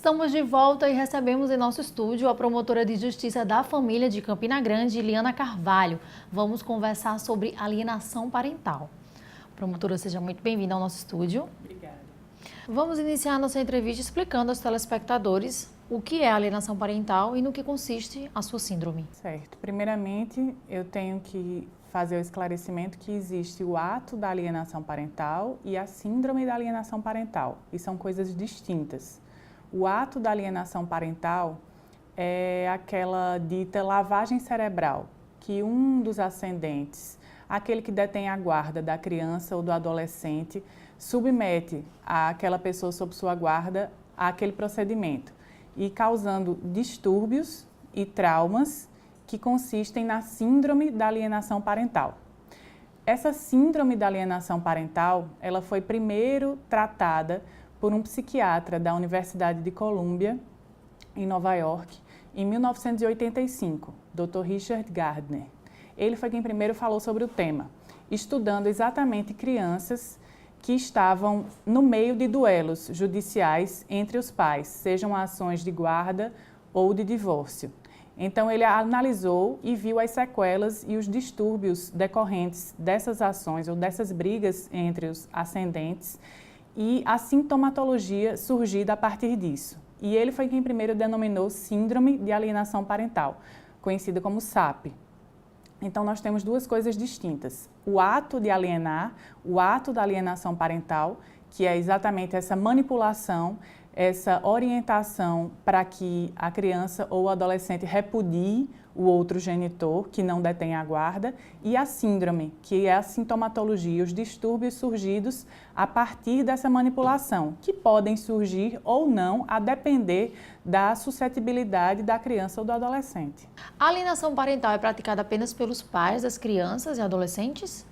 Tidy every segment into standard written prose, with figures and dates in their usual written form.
Estamos de volta e recebemos em nosso estúdio a promotora de Justiça da Família de Campina Grande, Liana Carvalho. Vamos conversar sobre alienação parental. Promotora, seja muito bem-vinda ao nosso estúdio. Obrigada. Vamos iniciar nossa entrevista explicando aos telespectadores o que é alienação parental e no que consiste a sua síndrome. Certo. Primeiramente, eu tenho que fazer o esclarecimento que existe o ato da alienação parental e a síndrome da alienação parental, e são coisas distintas. O ato da alienação parental é aquela dita lavagem cerebral, que um dos ascendentes, aquele que detém a guarda da criança ou do adolescente, submete aquela pessoa sob sua guarda àquele procedimento e causando distúrbios e traumas que consistem na síndrome da alienação parental. Essa síndrome da alienação parental, ela foi primeiro tratada por um psiquiatra da Universidade de Columbia, em Nova York, em 1985, Dr. Richard Gardner. Ele foi quem primeiro falou sobre o tema, estudando exatamente crianças que estavam no meio de duelos judiciais entre os pais, sejam ações de guarda ou de divórcio. Então, ele analisou e viu as sequelas e os distúrbios decorrentes dessas ações ou dessas brigas entre os ascendentes e a sintomatologia surgida a partir disso. E ele foi quem primeiro denominou síndrome de alienação parental, conhecida como SAP. Então, nós temos duas coisas distintas. O ato de alienar, o ato da alienação parental, que é exatamente essa manipulação, essa orientação para que a criança ou o adolescente repudie o outro genitor que não detém a guarda, e a síndrome, que é a sintomatologia, os distúrbios surgidos a partir dessa manipulação, que podem surgir ou não a depender da suscetibilidade da criança ou do adolescente. A alienação parental é praticada apenas pelos pais das crianças e adolescentes?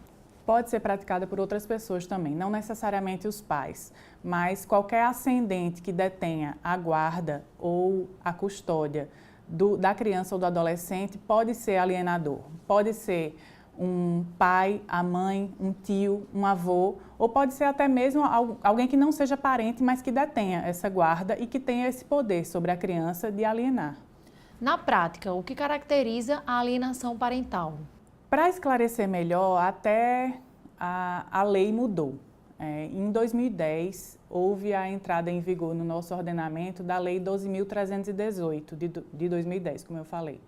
Pode ser praticada por outras pessoas também, não necessariamente os pais, mas qualquer ascendente que detenha a guarda ou a custódia da criança ou do adolescente pode ser alienador. Pode ser um pai, a mãe, um tio, um avô, ou pode ser até mesmo alguém que não seja parente, mas que detenha essa guarda e que tenha esse poder sobre a criança de alienar. Na prática, o que caracteriza a alienação parental? Para esclarecer melhor, até a lei mudou. Em 2010, houve a entrada em vigor no nosso ordenamento da Lei 12.318 de 2010, como eu falei.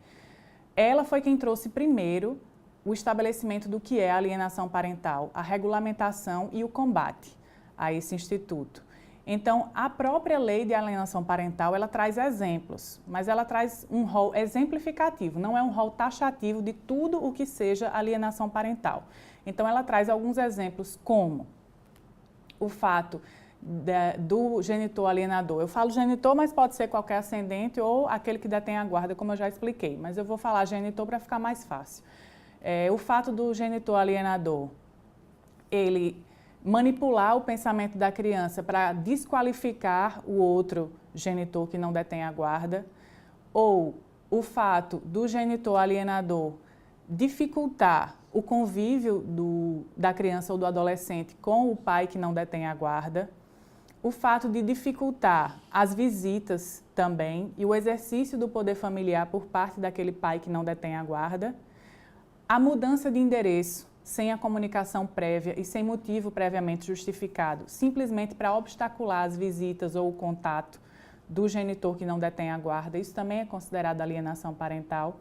Ela foi quem trouxe primeiro o estabelecimento do que é a alienação parental, a regulamentação e o combate a esse instituto. Então, a própria lei de alienação parental, ela traz exemplos, mas ela traz um rol exemplificativo, não é um rol taxativo de tudo o que seja alienação parental. Então, ela traz alguns exemplos como o fato do genitor alienador. Eu falo genitor, mas pode ser qualquer ascendente ou aquele que detém a guarda, como eu já expliquei, mas eu vou falar genitor para ficar mais fácil. O fato do genitor alienador, ele manipular o pensamento da criança para desqualificar o outro genitor que não detém a guarda, ou o fato do genitor alienador dificultar o convívio da criança ou do adolescente com o pai que não detém a guarda, o fato de dificultar as visitas também e o exercício do poder familiar por parte daquele pai que não detém a guarda, a mudança de endereço sem a comunicação prévia e sem motivo previamente justificado, simplesmente para obstacular as visitas ou o contato do genitor que não detém a guarda, isso também é considerado alienação parental.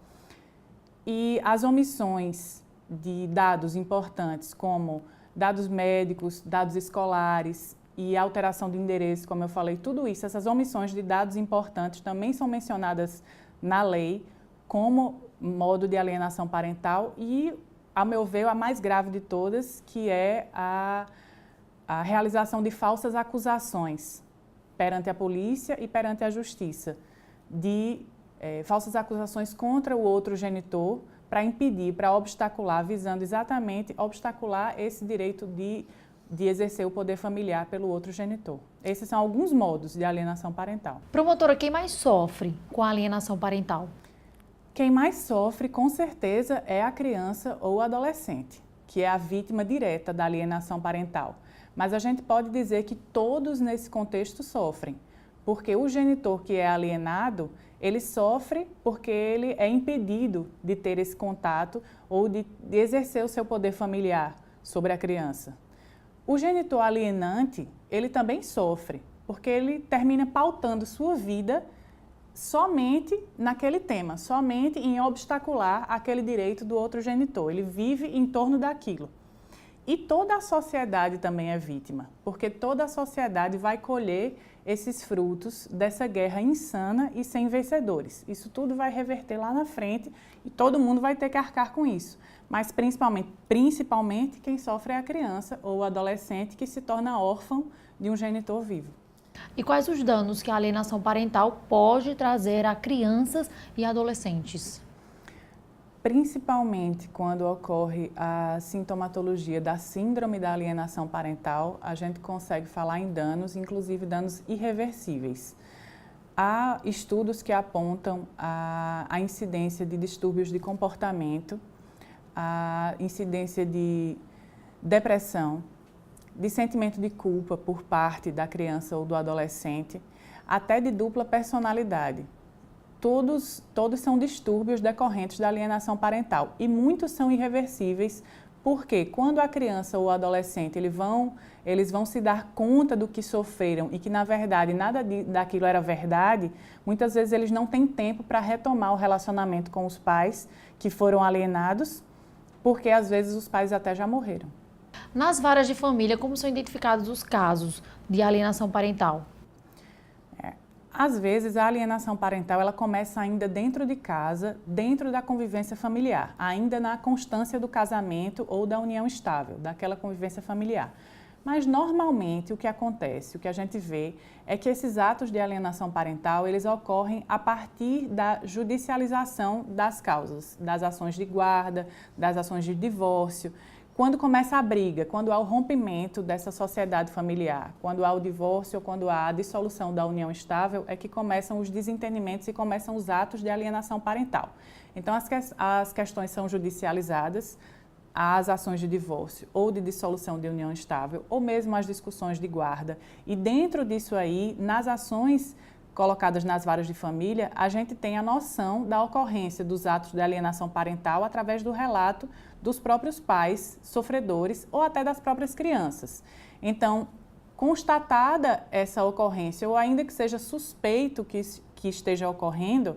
E as omissões de dados importantes, como dados médicos, dados escolares e alteração de endereço, como eu falei, tudo isso, essas omissões de dados importantes também são mencionadas na lei como modo de alienação parental e, a meu ver, a mais grave de todas, que é a realização de falsas acusações perante a polícia e perante a justiça, de falsas acusações contra o outro genitor para impedir, para obstacular, visando exatamente obstacular esse direito de exercer o poder familiar pelo outro genitor. Esses são alguns modos de alienação parental. Promotora, quem mais sofre com a alienação parental? Quem mais sofre, com certeza, é a criança ou o adolescente, que é a vítima direta da alienação parental. Mas a gente pode dizer que todos nesse contexto sofrem, porque o genitor que é alienado, ele sofre porque ele é impedido de ter esse contato ou de exercer o seu poder familiar sobre a criança. O genitor alienante, ele também sofre, porque ele termina pautando sua vida somente naquele tema, somente em obstacular aquele direito do outro genitor. Ele vive em torno daquilo. E toda a sociedade também é vítima, porque toda a sociedade vai colher esses frutos dessa guerra insana e sem vencedores. Isso tudo vai reverter lá na frente e todo mundo vai ter que arcar com isso. Mas principalmente quem sofre é a criança ou o adolescente que se torna órfão de um genitor vivo. E quais os danos que a alienação parental pode trazer a crianças e adolescentes? Principalmente quando ocorre a sintomatologia da síndrome da alienação parental, a gente consegue falar em danos, inclusive danos irreversíveis. Há estudos que apontam a incidência de distúrbios de comportamento, a incidência de depressão, de sentimento de culpa por parte da criança ou do adolescente, até de dupla personalidade. Todos são distúrbios decorrentes da alienação parental e muitos são irreversíveis, porque quando a criança ou o adolescente eles vão se dar conta do que sofreram e que na verdade nada daquilo era verdade, muitas vezes eles não têm tempo para retomar o relacionamento com os pais que foram alienados, porque às vezes os pais até já morreram. Nas varas de família, como são identificados os casos de alienação parental? Às vezes, a alienação parental ela começa ainda dentro de casa, dentro da convivência familiar, ainda na constância do casamento ou da união estável, daquela convivência familiar. Mas, normalmente, o que acontece, o que a gente vê, é que esses atos de alienação parental, eles ocorrem a partir da judicialização das causas, das ações de guarda, das ações de divórcio. Quando começa a briga, quando há o rompimento dessa sociedade familiar, quando há o divórcio ou quando há a dissolução da união estável, é que começam os desentendimentos e começam os atos de alienação parental. Então, as questões são judicializadas, as ações de divórcio ou de dissolução de união estável, ou mesmo as discussões de guarda. E dentro disso aí, nas ações colocadas nas varas de família, a gente tem a noção da ocorrência dos atos de alienação parental através do relato dos próprios pais sofredores ou até das próprias crianças. Então, constatada essa ocorrência, ou ainda que seja suspeito que esteja ocorrendo,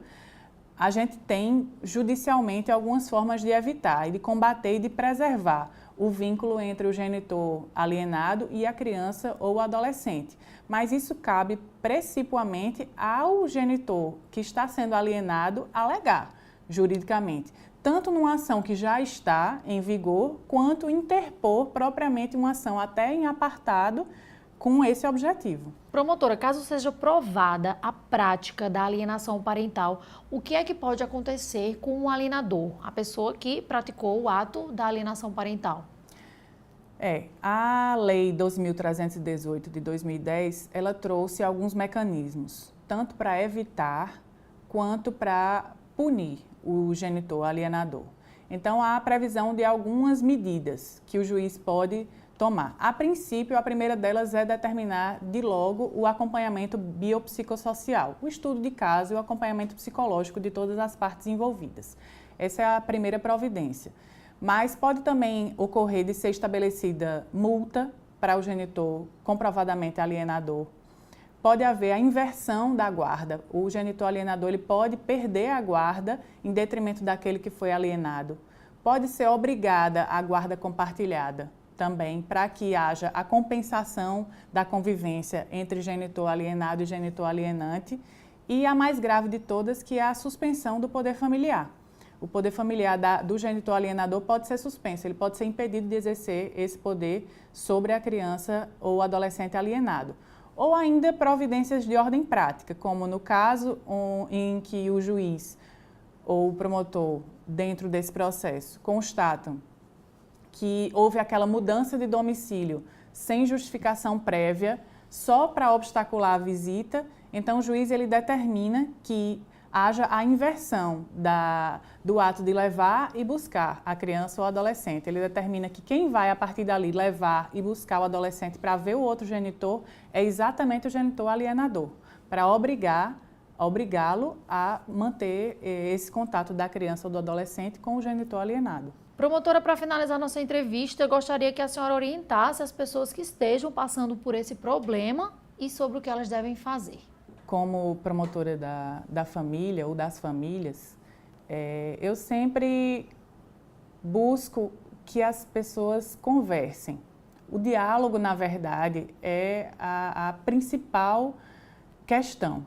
a gente tem judicialmente algumas formas de evitar e de combater e de preservar o vínculo entre o genitor alienado e a criança ou o adolescente. Mas isso cabe principalmente ao genitor que está sendo alienado alegar juridicamente, tanto numa ação que já está em vigor, quanto interpor propriamente uma ação até em apartado com esse objetivo. Promotora, caso seja provada a prática da alienação parental, o que é que pode acontecer com o alienador, a pessoa que praticou o ato da alienação parental? A Lei 12.318 de 2010, ela trouxe alguns mecanismos, tanto para evitar quanto para punir o genitor alienador. Então, há a previsão de algumas medidas que o juiz pode tomar. A princípio, a primeira delas é determinar de logo o acompanhamento biopsicossocial, o estudo de caso e o acompanhamento psicológico de todas as partes envolvidas. Essa é a primeira providência. Mas pode também ocorrer de ser estabelecida multa para o genitor comprovadamente alienador. Pode haver a inversão da guarda. O genitor alienador ele pode perder a guarda em detrimento daquele que foi alienado. Pode ser obrigada a guarda compartilhada também, para que haja a compensação da convivência entre genitor alienado e genitor alienante. E a mais grave de todas, que é a suspensão do poder familiar. O poder familiar do genitor alienador pode ser suspenso, ele pode ser impedido de exercer esse poder sobre a criança ou adolescente alienado. Ou ainda providências de ordem prática, como no caso em que o juiz ou o promotor, dentro desse processo, constatam que houve aquela mudança de domicílio sem justificação prévia, só para obstacular a visita, então o juiz ele determina que haja a inversão do ato de levar e buscar a criança ou adolescente. Ele determina que quem vai, a partir dali, levar e buscar o adolescente para ver o outro genitor é exatamente o genitor alienador, para obrigá-lo a manter esse contato da criança ou do adolescente com o genitor alienado. Promotora, para finalizar nossa entrevista, eu gostaria que a senhora orientasse as pessoas que estejam passando por esse problema e sobre o que elas devem fazer. Como promotora da família ou das famílias, eu sempre busco que as pessoas conversem. O diálogo, na verdade, é a principal questão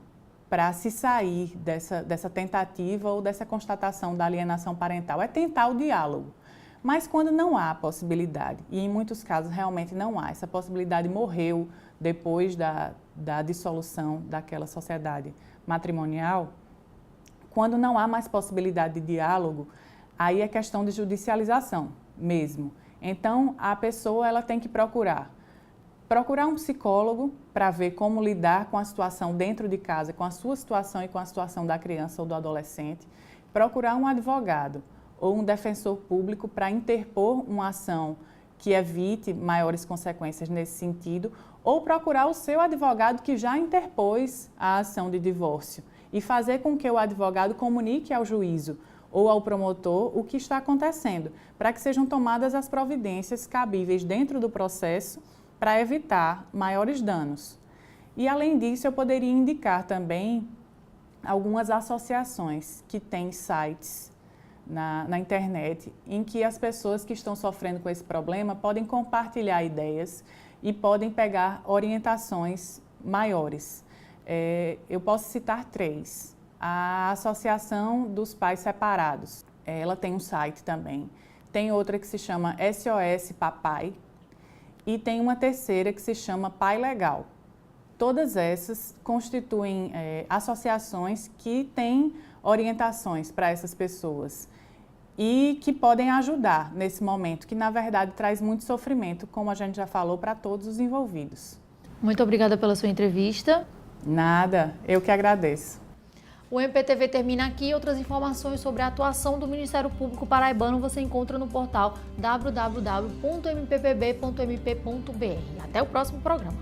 para se sair dessa tentativa ou dessa constatação da alienação parental. É tentar o diálogo. Mas quando não há possibilidade, e em muitos casos realmente não há, essa possibilidade morreu depois da dissolução daquela sociedade matrimonial, quando não há mais possibilidade de diálogo, aí é questão de judicialização mesmo. Então, a pessoa ela tem que procurar um psicólogo para ver como lidar com a situação dentro de casa, com a sua situação e com a situação da criança ou do adolescente, procurar um advogado ou um defensor público para interpor uma ação que evite maiores consequências nesse sentido, ou procurar o seu advogado que já interpôs a ação de divórcio e fazer com que o advogado comunique ao juízo ou ao promotor o que está acontecendo, para que sejam tomadas as providências cabíveis dentro do processo para evitar maiores danos. E, além disso, eu poderia indicar também algumas associações que têm sites na internet em que as pessoas que estão sofrendo com esse problema podem compartilhar ideias e podem pegar orientações maiores. Eu posso citar 3. A Associação dos Pais Separados, ela tem um site também. Tem outra que se chama SOS Papai e tem uma terceira que se chama Pai Legal. Todas essas constituem associações que têm orientações para essas pessoas e que podem ajudar nesse momento, que na verdade traz muito sofrimento, como a gente já falou, para todos os envolvidos. Muito obrigada pela sua entrevista. Nada, eu que agradeço. O MPTV termina aqui. Outras informações sobre a atuação do Ministério Público Paraibano você encontra no portal www.mppb.mp.br. Até o próximo programa.